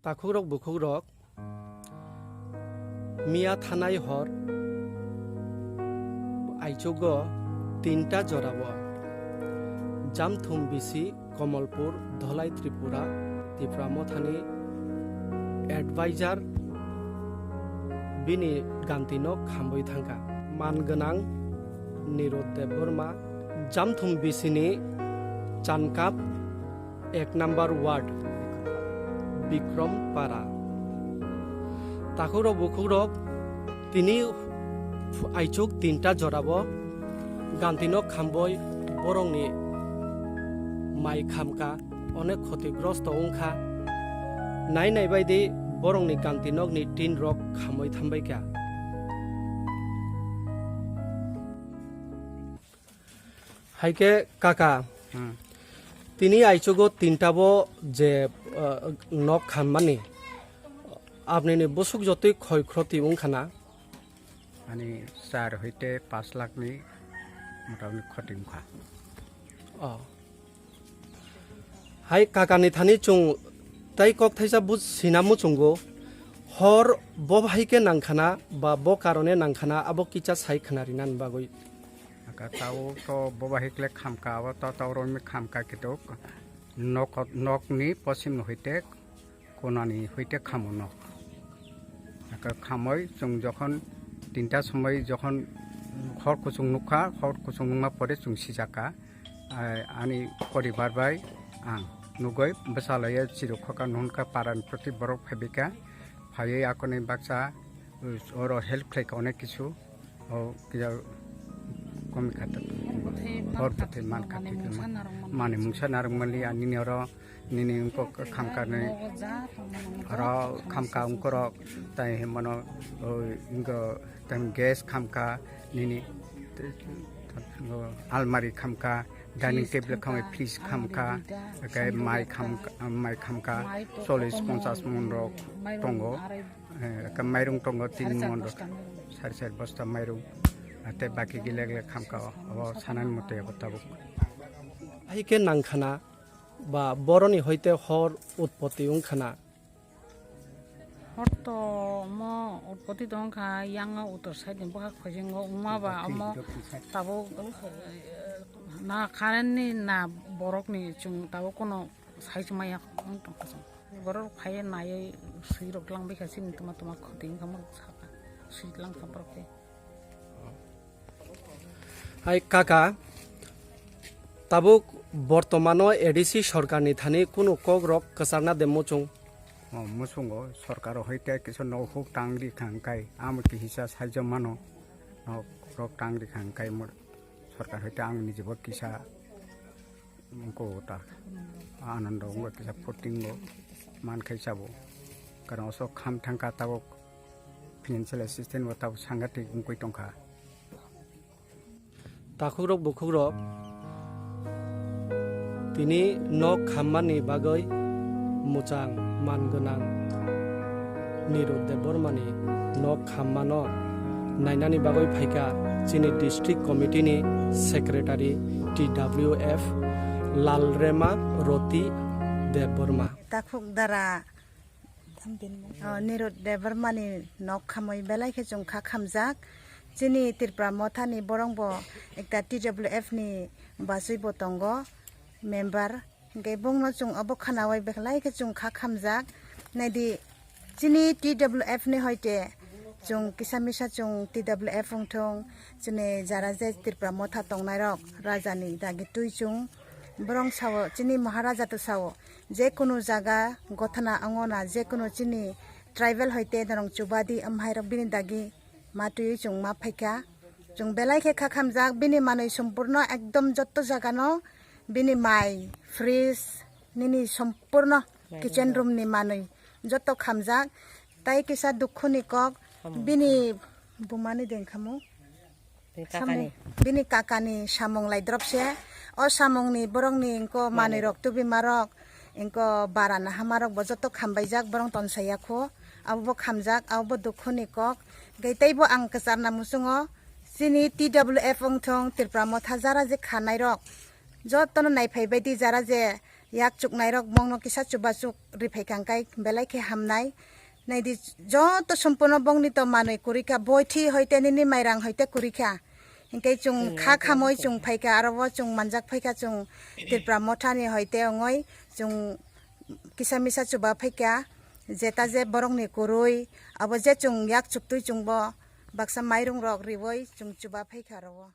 Takurok bukurok Mia Thanai hor Aichogo Tinta Jorabo Jamthum Bisi Komalpur Dholai Tripura Tipramothani Advisor Bini Gantinok Khamboi Thangka Manganang Nirode Burma Jamthum Bisini Chankap 1 number ward Bikram Para Takurok bukurok Tini Aichok Tinta Jorabo Gantinok Khamboi Borongni Mai Khamka Onek Khotigrosto Ungkha Nai Baidi Borongni Gantinok ni Tin Rock Khamoi Thambaika Haike Kaka Tini Aichogo Tintabo je nok khammani আপনি বসুক যতই ক্ষয়ক্ষতি উংখানা মানে 4 হইতে 5 লাখ নি মোটামুটি ক্ষতি উংখা high কাকানি Thani চুং তাই কক থাইসা বুজ সিনামু চুঙ্গো হর ব হাইকে নাংখানা বা ব কারণে নাংখানা আবো কিচা সাই খানারিনান বাগৈ আকা তাও তো ববাহিকলে খামকা আবা তাও রমি খামকা কিতো নক নি পশ্চিম হইতে কোনানি হইতে খামো নক খামই जों যখন 3টা সময় যখন খর কুচুং নুখা খর কুচুং নুমা পরে जों সিজাকা আনি পরিবার বাই আং নুগৈ বসালয়ে চিরখকা নুনকা পারান প্রতি বরক ফেবিকা ফাইয়ে আকনে বাক্সা ওর হেল্প ক্লিক অনেক কিছু ও কিয়া কমি খাতা হর পথে মান খাতে মানে মুসা নারমালি আনি নির Nini ungko khamka ne ro khamka ungko ro tai mano ingo tam gas khamka nini almari khamka dining table khamai please khamka kai mai khamka 40-50 mon ro tongo ka mairung tongo 3 mon ro sar bosta mairung ate baki gilegle khamka abo sanan mote abotabo Haike nangkhana বা বরনি হইতে হর উৎপত্তি উংখানা হরতো ম উৎপত্তি দংখা young উত্তর side বহা খজিং উমাবা আম তাবো না খারেননি না বরকনি চুং তাবো কোনো সাইজ মায়া দংখাসং বরক ফায়ে নায়ে সুইরক লাংবাই খাসিন তোমা খতিং খামক সাকা সুইলাং খাবরকে হাই কাকা তাবুক বর্তমানো এডিসি সরকারনি থানি কোনো কক রক কাসারনা দে মুচুং মুসুঙ্গো সরকার হইতে কিছু নহুক টাংরি খাংকাই আম কি হিসা সাহায্য মানো রক টাংরি খাংকাই মোর সরকার হইতে আং নিজেব কিসা কোটা আনন্দ কিসা ফটিঙ্গো মান খাইসাবো কারণ অস খাম থাঙ্কা তাবো ফিনান্সিয়াল অ্যাসিস্ট্যান্ট তাবো সাংঘাতিক উঙ্কই টংখা তাকুরক বুকুরক Tini nok khammani bagai muchang mangonang Nirode Burmani nok khammano nainani bagai phaika Chini district committee ni secretary TWF Lalrema Roti de Burma Takuk dara Nirode Burmani nok khamoi belai khe chung kha khamjak Chini Tripura mothani borongbo ekta TWF ni basui botongo member ngay bong no chung abo khanawai beklai ke chung kha khamjak naidi chini TWF ni hoite chung kisamisa chung TWF ongthong chune jara je Tripura motha tongnai rok rajani dagi tui chung borong sawo chini maharaja to sawo je kono jaga gothana angona je kono chini tribal hoite darong chubadi amhai rok bini dagi matui chung ma phaika chung belai ke kha khamjak bini manoi sampurno ekdom jotto jaga no Bini mai, fridge, nini sampurno kitchen room ni manui joto khamjak tai kisa dukhu ni kok bini bumani dengkhamu bini kakani samong lai dropse o samong ni borong ni engko manui rok tubi marok engko barana hamarok bo joto khambaijak borong tonsaya kho abo khamjak abo dukhu ni kok gaitai bo ang kasarna musungo chini TWF ongthong Tripura motha jara je khanai rok যতন নাই ফাইবাইদি যারা যে yak chuk nai rok bong no kisa chuba chuk rifai kangkai belai ke hamnai nai di joto সম্পূর্ণ bong ni to manoi kurika boithi hoite nini mairang hoite kurika hingkai chung kha khamoi chung phaika aro chung manjak phaika chung tirpra mothani hoite ongoi chung kisa misa chuba phaika jeta je borong ni kurui abo je chung yak chuktui chung bo baksa mairung rok riwoi chung chuba phaika ro